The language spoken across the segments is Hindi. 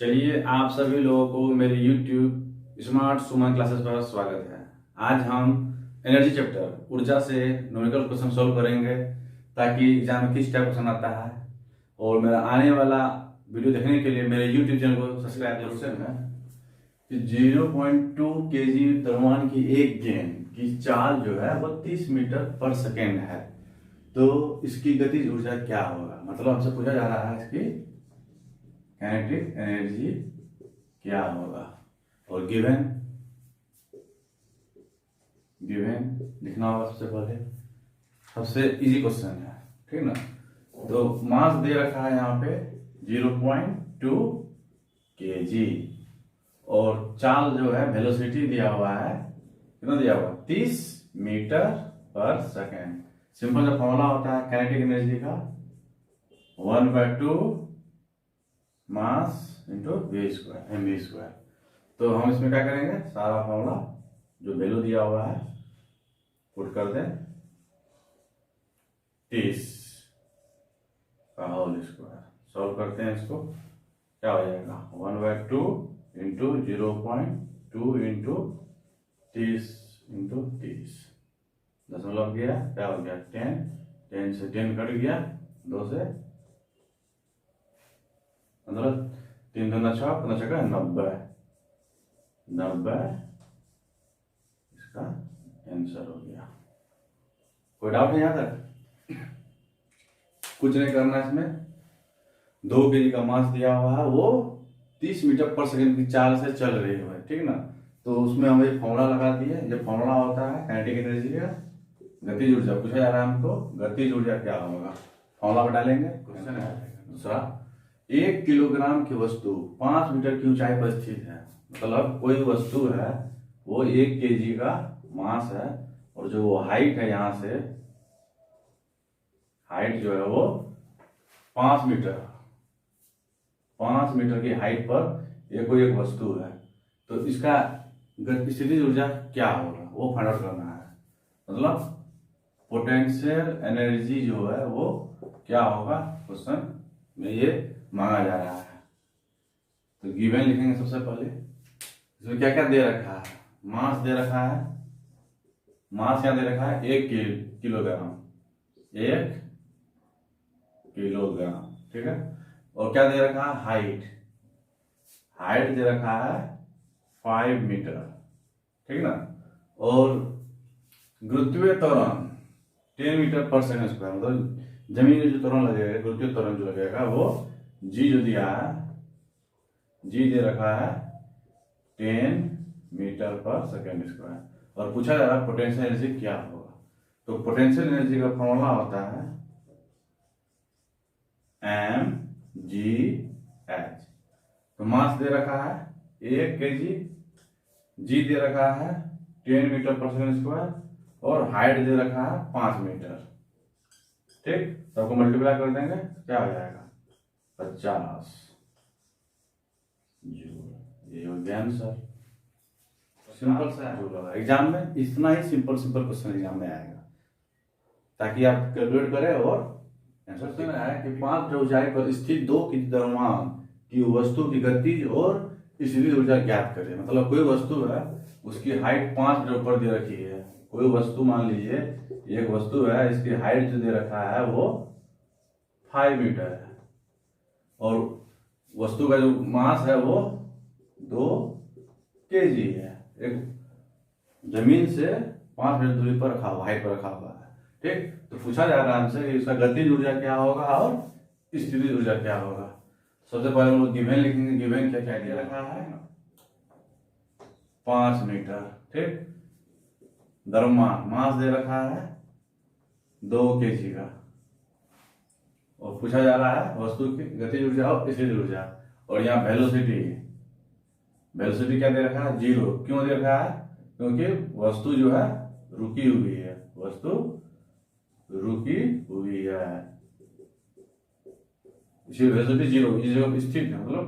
चलिए, आप सभी लोगों को मेरे YouTube स्मार्ट सुमन क्लासेस पर स्वागत है। आज हम एनर्जी चैप्टर ऊर्जा से न्यूमेरिकल क्वेश्चन सॉल्व करेंगे ताकि एग्जाम में किस टाइप क्वेश्चन आता है। और मेरा आने वाला वीडियो देखने के लिए मेरे YouTube चैनल को सब्सक्राइब जरूर करना कि 0.2 kg द्रव्यमान की एक गेंद की चाल जो है वो 30 मीटर पर सेकेंड है, तो इसकी गतिज ऊर्जा क्या होगा। मतलब हमसे पूछा जा रहा है इसकी काइनेटिक एनर्जी क्या होगा। और गिवन लिखना होगा सबसे पहले। सबसे इजी क्वेश्चन है, ठीक ना। तो मास दे रखा है यहाँ पे 0.2 kg और चाल जो है वेलोसिटी दिया हुआ है, कितना दिया हुआ है 30 मीटर पर सेकेंड। सिंपल सा फॉर्मूला होता है काइनेटिक एनर्जी का 1/2 mass into v square mv square. तो हम इसमें क्या करेंगे, सारा फॉर्मूला जो वैल्यू दिया हुआ है पुट कर दें 30 का होल स्क्वायर। सॉल्व करते हैं इसको, क्या हो जाएगा 1/2 इंटू 0.2 इंटू 30 इंटू 30। दशमलव गया, क्या हो गया 10 से 10 कट गया, 2 से मतलब 3 दूना 6 15 छक्का 90 इसका आंसर हो गया। कोई डाउट नहीं यहाँ तक? कुछ नहीं करना इसमें। 2 kg का मास दिया हुआ है, वो 30 मीटर पर सेकंड की चाल से चल रही है, ठीक ना। तो उसमें हम एक फॉर्मूला लगा दिए। ये फॉर्मूला होता है काइनेटिक एनर्जी का गतिज ऊर्जा। पूछा जा रहा है हमको गतिज ऊर्जा क्या होगा, फॉर्मूला पर डालेंगे। क्वेश्चन है दूसरा, 1 किलोग्राम की वस्तु 5 मीटर की ऊंचाई पर स्थित है। मतलब कोई वस्तु है वो 1 kg का मास है और जो हाइट है, यहाँ से हाइट जो है वो 5 मीटर की हाइट पर ये कोई एक वस्तु है। तो इसका स्थितिज ऊर्जा क्या होगा वो फाइंड आउट करना है। मतलब पोटेंशियल एनर्जी जो है वो क्या होगा, क्वेश्चन में ये मांगा जा रहा है। तो गिवन लिखेंगे सबसे पहले। इसमें क्या क्या दे रखा है, मास दे रखा है। मास क्या दे रखा है 1 किलोग्राम, 1 किलोग्राम, ठीक है। और क्या दे रखा है हाइट दे रखा है 5 मीटर, ठीक ना। और गुरुत्वीय त्वरण 10 मीटर पर सेकंड स्क्वायर। मतलब जमीन में जो त्वरण लगेगा, गुरुत्वीय त्वरण जो लगेगा वो जी जो दिया है, जी दे रखा है 10 मीटर पर सेकेंड स्क्वायर। और पूछा जा रहा है पोटेंशियल एनर्जी क्या होगा। तो पोटेंशियल एनर्जी का फॉर्मूला होता है mgh। तो मास दे रखा है 1 kg, जी दे रखा है 10 मीटर पर सेकेंड स्क्वायर और हाइट दे रखा है 5 मीटर, ठीक। तो आपको मल्टीप्लाई कर देंगे, क्या हो जाएगा 50 जूल। ये हो गया आंसर। सिंपल सा है। एग्जाम में इतना ही सिंपल क्वेश्चन एग्जाम में आएगा ताकि आप कैलकुलेट करें। और आंसर में है कि 5 मीटर ऊंचाई पर स्थित 2 kg द्रव्यमान की वस्तु की गति और स्थितिज ऊर्जा ज्ञात करें। मतलब कोई वस्तु है, उसकी हाइट 5 मीटर ऊपर दे रखी है। कोई वस्तु मान लीजिए एक वस्तु है, इसकी हाइट जो दे रखा है वो 5 मीटर है और वस्तु का जो मास है वो 2 kg है। एक जमीन से 5 मीटर दूरी पर रखा हुआ, हाइट पर रखा हुआ है, ठीक। तो पूछा जा रहा है हमसे कि इसका गतिज ऊर्जा क्या होगा और स्थितिज ऊर्जा क्या होगा। सबसे पहले हम लोग गिवन लिखेंगे। गिवन क्या दे रखा है 5 मीटर, ठीक। द्रव्यमान मास दे रखा है 2 kg का और पूछा जा रहा है वस्तु की गतिज ऊर्जा और स्थितिज ऊर्जा। और यहाँ वेलोसिटी क्या दे रखा है 0। क्यों दे रखा है, क्योंकि वस्तु जो है रुकी हुई है, वस्तु रुकी हुई है, इसी वेलोसिटी 0 स्थित है, मतलब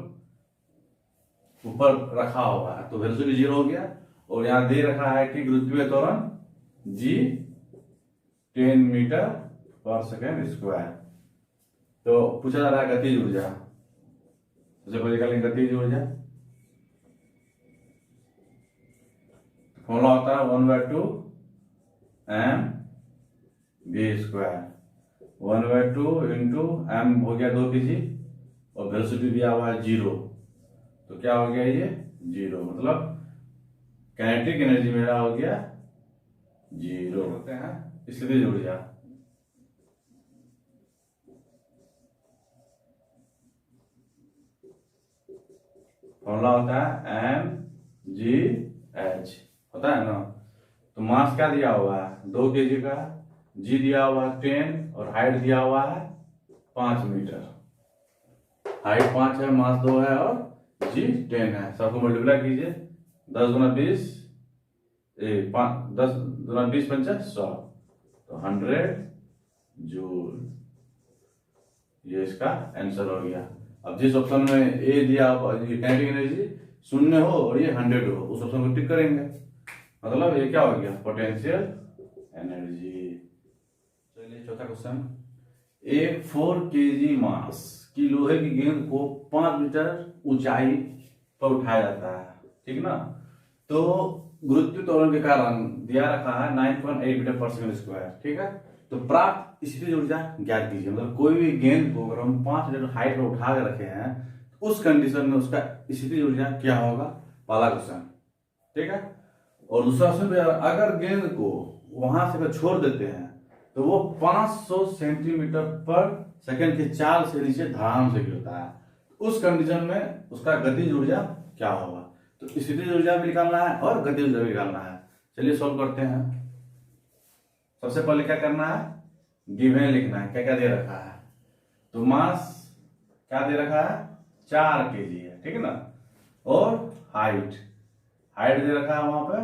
ऊपर रखा हुआ है, तो वेलोसिटी 0 हो गया। और यहाँ दे रखा है कि गुरुत्वीय त्वरण जी 10 मीटर पर सेकेंड स्क्वायर। तो पूछा जा रहा है गतिज ऊर्जा। सबसे पहले निकालेंगे गतिज ऊर्जा। फॉर्मूला होता है 1/2 mv²। 1/2 इंटू m हो गया 2 kg और वेलोसिटी दिया हुआ है 0, तो क्या हो गया ये 0, मतलब काइनेटिक एनर्जी मेरा हो गया 0 होते हैं। स्थितिज ऊर्जा फॉर्मूला होता है mgh, होता है ना। तो मास क्या दिया हुआ है 2 kg का, g दिया हुआ है 10 और हाइट दिया हुआ है 5 मीटर। हाइट 5 है, मास 2 है और g 10 है। सबको मल्टीप्लाई कीजिए, 10 गुना 20 10 गुना 20 पंचा 100, तो 100 जूल। ये इसका आंसर हो गया। अब जिस ऑप्शन में ए दिया काइनेटिक एनर्जी 0 हो और ये 100 हो, उस ऑप्शन को टिक करेंगे, मतलब ये क्या हो गया पोटेंशियल एनर्जी। चलिए चौथा क्वेश्चन। एक 4 kg मास की लोहे की गेंद को 5 मीटर ऊंचाई पर उठाया जाता है, ठीक ना। तो गुरुत्व त्वरण के कारण दिया रखा है 9.8 मीटर पर सेकंड स्क्वायर, ठीक है। तो प्राप्त स्थितिज ऊर्जा ज्ञात कीजिए। मतलब कोई भी गेंद को अगर हम 5 मीटर हाइट पर उठा के रखे हैं तो उस कंडीशन में उसका स्थितिज ऊर्जा क्या होगा, पहला क्वेश्चन, ठीक है। और दूसरा क्वेश्चन, अगर गेंद को वहां से छोड़ देते हैं तो वो 500 सेंटीमीटर पर सेकंड के चाल से नीचे धड़ाम से गिरता है, उस कंडीशन में उसका गतिज ऊर्जा क्या होगा। तो स्थितिज ऊर्जा भी निकालना है और गतिज ऊर्जा भी निकालना है। चलिए सॉल्व करते हैं। सबसे पहले क्या करना है, गिवन लिखना है, क्या क्या दे रखा है। तो मास क्या दे रखा है 4 kg है, ठीक है ना। और हाइट दे रखा है वहां पे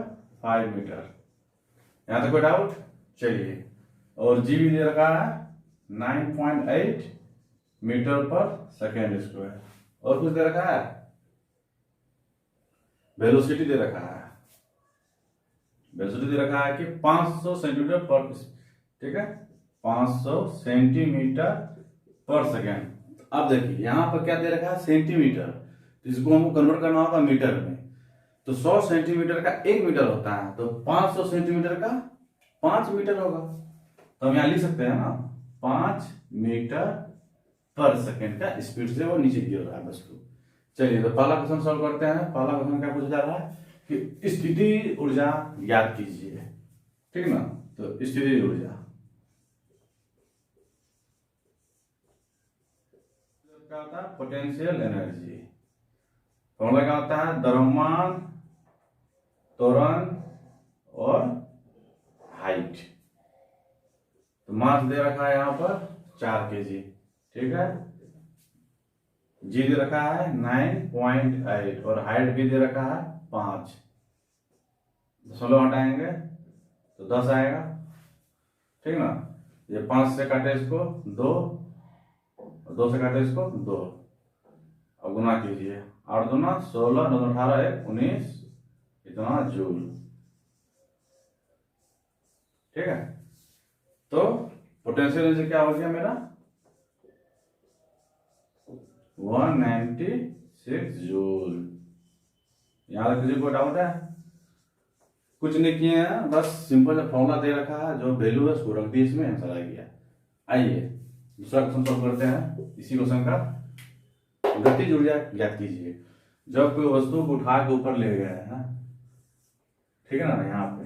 5 मीटर। यहां तक कोई डाउट, चलिए। और जी भी दे रखा है 9.8 मीटर पर सेकेंड स्क्वायर। और कुछ दे रखा है, वेलोसिटी दे रखा है, वेलोसिटी दे रखा है कि 500 सेंटीमीटर पर, ठीक है, 500 सेंटीमीटर पर सेकेंड। अब देखिए यहां पर क्या दे रखा है सेंटीमीटर, तो इसको हमको कन्वर्ट करना होगा मीटर में। तो 100 सेंटीमीटर का 1 मीटर होता है, तो 500 सेंटीमीटर का 5 मीटर होगा। तो हम यहां लिख सकते हैं ना 5 मीटर पर सेकेंड का स्पीड से वो नीचे गिर रहा है वस्तु। चलिए तो पहला क्वेश्चन सॉल्व करते हैं। पहला क्वेश्चन क्या पूछा जा रहा है कि स्थिति ऊर्जा ज्ञात कीजिए, ठीक ना। तो स्थिति ऊर्जा क्या होता है, पोटेंशियल एनर्जी। फॉर्मूला क्या होता है, द्रव्यमान, त्वरण और हाइट। तो मास दे रखा है यहां पर 4 kg, ठीक है। जी दे रखा है 9.8 और हाइट भी दे रखा है 5। 16 हटाएंगे तो 10 आएगा, ठीक ना। ये 5 से काटे इसको 2 और 2 से काटे इसको 2, अब गुना कीजिए, 8 दूना 16, 9 18 1 19, इतना जूल, ठीक है। तो पोटेंशियल एनर्जी क्या हो गया मेरा 196 जूल। यहां तक किसी को डाउट है, कुछ नहीं किए हैं, बस सिंपल सा फॉर्मूला दे रखा है, जो वैल्यू है उसको रख दी, इसमें आंसर आ गया। आइए दूसरा क्वेश्चन सॉल्व करते हैं। इसी क्वेश्चन का गतिज ऊर्जा ज्ञात कीजिए। जब कोई वस्तु को उठा के ऊपर ले गए हैं, ठीक है ना, यहाँ पे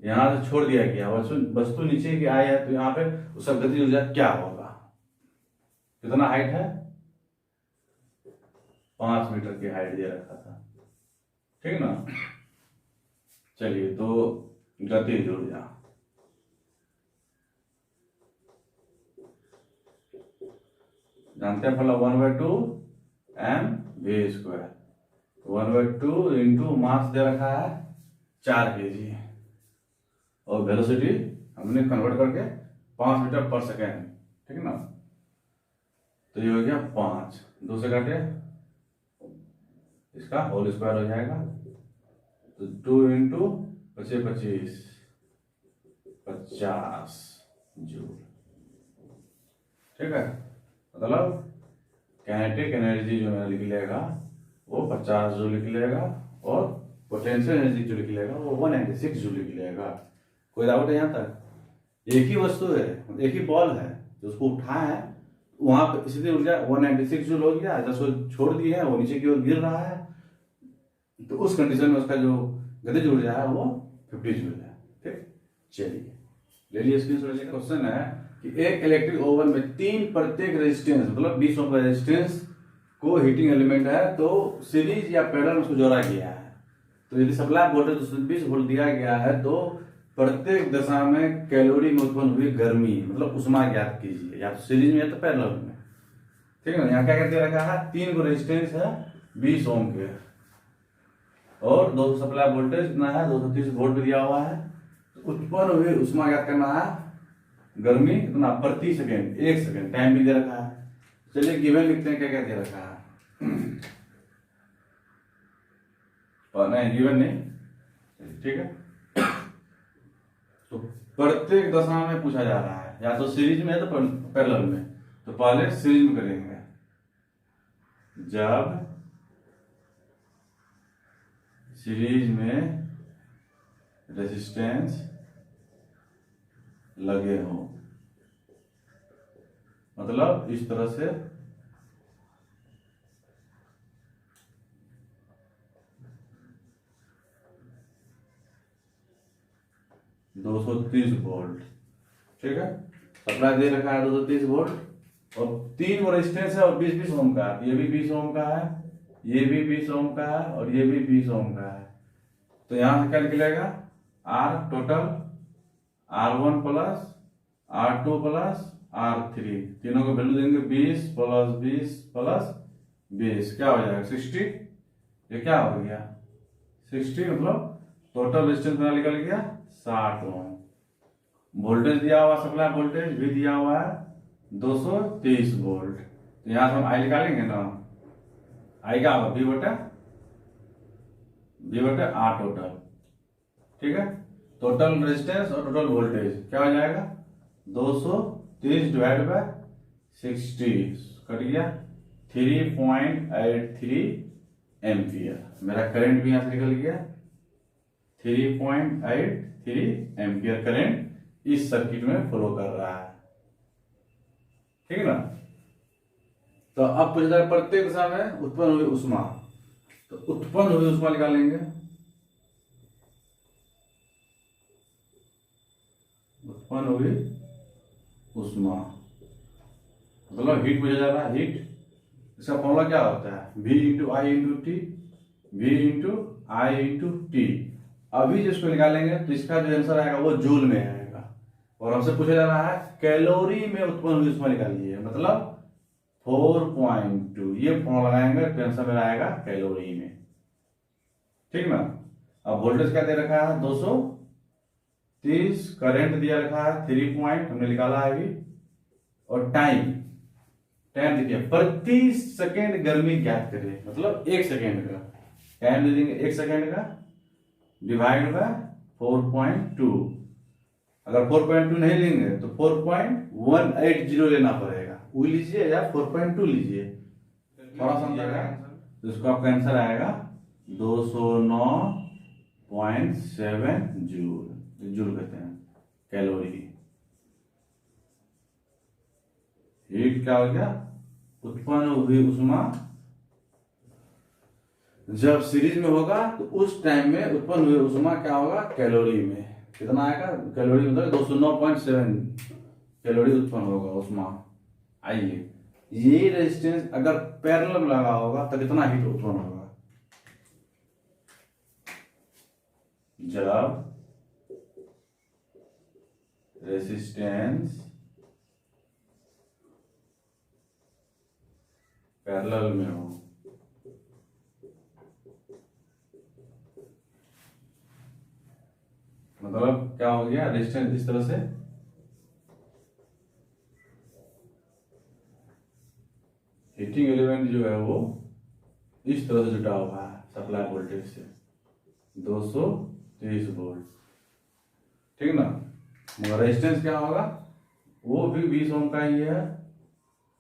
यहां से छोड़ दिया गया, वस्तु नीचे की आई है, तो यहाँ पे उसका गतिज ऊर्जा क्या होगा। कितना हाइट है 5 मीटर की हाइट दे रखा था, ठीक ना। चलिए तो गतिज ऊर्जा जानते हैं, पहला 1/2 mv²। 1/2 इंटू मास दे रखा है 4 kg और वेलोसिटी हमने कन्वर्ट करके 5 मीटर पर सेकेंड, ठीक ना। तो ये हो गया 5, 2 से काटे इसका होल स्क्वायर हो जाएगा, तो 2 इंटू 25 50 जूल, ठीक है। मतलब काइनेटिक एनर्जी जो है लिख लेगा वो 50 जूल लिख लेगा, और पोटेंशियल एनर्जी जो लिख लेगा वो 196 जूल लिख लेगा। कोई डाउट है यहाँ तक? एक ही वस्तु है, एक ही बॉल है, जो उसको उठाया है वहां पर सीधी ऊर्जा 196 जूल हो गया, जब उसको छोड़ दिए है वो नीचे की ओर गिर रहा है, तो उस कंडीशन में उसका जो गतिज ऊर्जा है वो 50 जूल है। ठीक, चलिए ले लिए स्क्रीन। क्वेश्चन है कि एक इलेक्ट्रिक ओवन में 3 प्रत्येक रेजिस्टेंस मतलब 20 ओम का रेजिस्टेंस को हीटिंग एलिमेंट है, तो सीरीज या पैरेलल में उसको जोड़ा गया है। तो यदि सप्लाई वोल्टेज 220 वोल्ट दिया गया है तो प्रत्येक दशा में कैलोरी में उत्पन्न हुई गर्मी मतलब उष्मा ज्ञात कीजिए, या तो सीरीज में या तो पैरेलल में। ठीक है ना, यहाँ क्या कहते रखा है, 3 को रेजिस्टेंस है 20 ओम के, और 200 सप्लाई वोल्टेज कितना है 230 वोल्ट भी दिया हुआ है। उत्पन्न हुई उष्मा ज्ञात करना है, गर्मी कितना प्रति सेकेंड, 1 सेकेंड, टाइम भी दे रखा है। चलिए गिवन लिखते हैं, क्या क्या दे रखा है। और नहीं गिवन नहीं, ठीक है। तो प्रत्येक दशा में पूछा जा रहा है, या तो सीरीज में है तो पैरेलल में। तो पहले सीरीज में करेंगे, जब सीरीज में रेजिस्टेंस लगे हो, मतलब इस तरह से दो 230 वोल्ट, ठीक है, सप्लाई दे रखा है 230 वोल्ट, और 3 वो रेजिस्टेंस है और 20-20 ओम का, ये भी 20 ओम का है, ये भी 20 ओम का है, और ये भी 20 ओम का है। तो यहां से क्या निकलेगा, are total R1 plus R2 plus R3, तीनों को वैल्यू देंगे 20 प्लस 20 प्लस 20, क्या हो जाएगा 60। ये क्या हो गया 60, मतलब टोटल रेजिस्टेंस कितना निकल गया 60 ओम। वोल्टेज दिया हुआ, सप्लाई वोल्टेज भी दिया हुआ है 230 वोल्ट। तो यहां से हम आई निकालेंगे ना, आई क्या होगा V बटे R टोटल, ठीक है। टोटल रेजिस्टेंस और टोटल वोल्टेज क्या हो जाएगा 230 डिवाइड बाय 60, कट गया 3.83 एम्पियर। मेरा करंट भी यहां से निकल गया 3.83 एम्पियर करंट इस सर्किट में फ्लो कर रहा है, ठीक है ना। तो अब पूछा जाए प्रत्येक दिशा में उत्पन्न हुई उष्मा, तो उत्पन्न हुई उष्मा निकालेंगे, उत्पन्न हुई उष्मा मतलब हीट पूछा जा रहा है, हीट। इसका फॉर्मूला क्या होता है V इंटू आई इंटू टी, V इंटू आई इंटू टी। अभी जिसको निकालेंगे तो इसका जो आंसर आएगा वो जूल में आएगा, और हमसे पूछा जा रहा है कैलोरी में उत्पन्न हुई उष्मा निकालिए, मतलब 4.2। ये फॉर्मूला लगाएंगे तो आंसर मेरा आएगा कैलोरी में, ठीक ना। अब वोल्टेज क्या दे रखा है 230, करंट दिया रखा है 3 पॉइंट हमने निकाला है अभी, और टाइम देखिए प्रति सेकेंड गर्मी ज्ञात करिए, मतलब 1 सेकेंड का टाइम दे देंगे, 1 सेकेंड का डिवाइड बाय 4.2। अगर 4.2 नहीं लेंगे तो 4.180 लेना पड़ेगा, वो लीजिए या 4.2 लीजिए, थोड़ा समझेगा तो इसको आपका आंसर आएगा 209.7 जूल। जूल कहते हैं कैलोरी। हीट क्या हो गया, उत्पन्न हुई उष्मा जब सीरीज में होगा तो उस टाइम में उत्पन्न हुई उष्मा क्या होगा कैलोरी में, कितना आएगा कैलोरी मतलब 209.7 कैलोरी उत्पन्न होगा उष्मा। आइए ये रेजिस्टेंस अगर पैरेलल में लगा होगा तो कितना हीट उत्पन्न होगा, जब रेजिस्टेंस पैरेलल में हो, मतलब क्या हो गया रेजिस्टेंस इस तरह से हीटिंग एलिमेंट जो है वो इस तरह से जुटा हुआ है सप्लाई वोल्टेज से 230 वोल्ट, ठीक ना। मगर रेजिस्टेंस क्या होगा वो भी 20 ओम का ही है,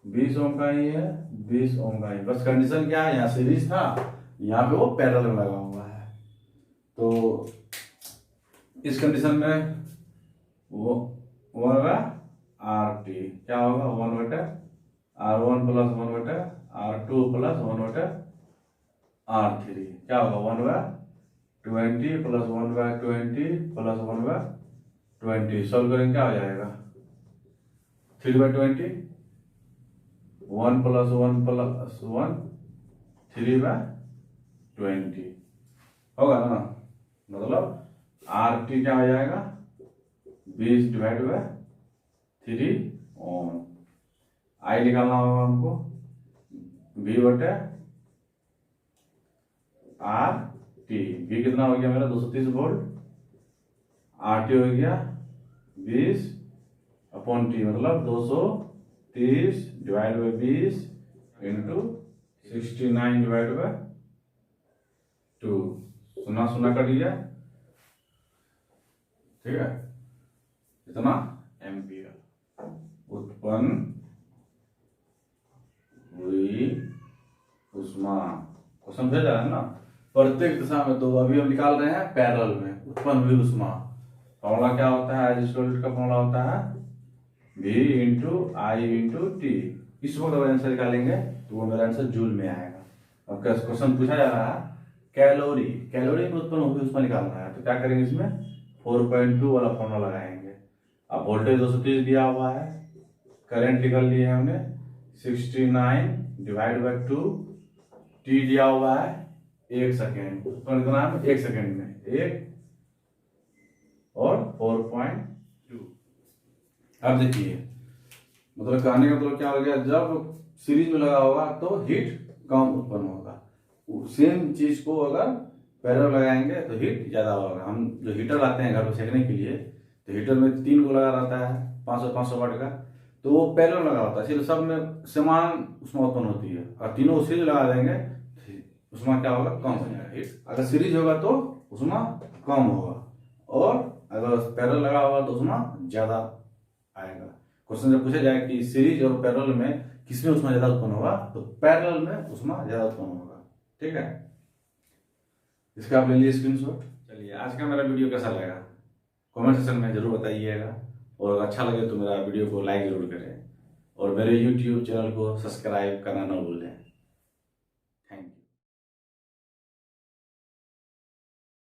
20 ओम का ही है, 20 ओम का ही। बस कंडीशन क्या है, यहाँ सीरीज था, यहाँ पे वो पैरेलल में लगा हुआ है। तो इस कंडीशन में वो होगा RT, क्या होगा 1/R1 plus 1/R2 plus 1/R3, क्या होगा 1/20 प्लस 1/20 प्लस 1/20। सॉल्व करेंगे क्या हो जाएगा 3/20, 1 प्लस 1 प्लस 1 3/20 होगा ना। मतलब RT क्या हो जाएगा 20 डिवाइड बाय 3 ओम। आई निकालना होगा हमको, V/RT। V कितना हो गया मेरा 230 वोल्ट, RT हो गया 20/T, मतलब 230 divide by 20 into 69 divide by 2। सुना सुना कर दिया, ठीक है। इतना एम्पियर उत्पन्न हुई उष्मा। क्वेश्चन भेजा है ना, प्रत्येक दिशा में। तो अभी हम निकाल रहे हैं पैरेलल में उत्पन्न हुई उष्मा। फॉर्मूला क्या होता है, एरिस्टोटल का फॉर्मूला होता है V इंटू आई इंटू टी। इस वक्त अगर आंसर निकालेंगे तो वो मेरा आंसर जूल में आएगा। अब क्वेश्चन पूछा जा रहा है कैलोरी, कैलोरी में उत्पन्न हुई उष्मा निकालना है। तो क्या करेंगे, इसमें 4.2 वाला फॉर्मूला लगाएंगे। अब वोल्टेज 230 दिया हुआ है, करंट निकाल लिए हमने 69 डिवाइड बाई 2, टी दिया हुआ है 1 सेकेंड। उत्पन्न करना है 1 सेकेंड में, 1 और 4.2। अब देखिए, मतलब कहने का मतलब क्या हो गया, जब सीरीज में लगा होगा तो हीट कम उत्पन्न होगा। सेम चीज को अगर पैरेलल लगाएंगे तो हीट ज्यादा होगा। हम जो हीटर लाते हैं घर पर सेकने के लिए, तो हीटर में 3 को लगा रहता है 500 वाट का, तो वो पैरेलल लगा होता है, इसलिए सब में समान उष्मा उत्पन्न होती है। और तीनों सीरीज लगा देंगे उष्मा क्या होगा, कम हो जाएगा हीट। अगर सीरीज होगा तो उष्मा कम होगा, और अगर पैरेलल लगा होगा तो उष्मा ज्यादा आएगा। क्वेश्चन जब पूछा जाए कि सीरीज और पैरेलल में किसमें उष्मा ज्यादा उत्पन्न होगा, तो पैरेलल में उष्मा ज्यादा उत्पन्न होगा, ठीक है। इसका आप ले लीजिए स्क्रीनशॉट। चलिए, आज का मेरा वीडियो कैसा लगा कमेंट सेक्शन में जरूर बताइएगा, और अच्छा लगे तो मेरा वीडियो को लाइक जरूर करें, और मेरे YouTube चैनल को सब्सक्राइब करना ना भूलें।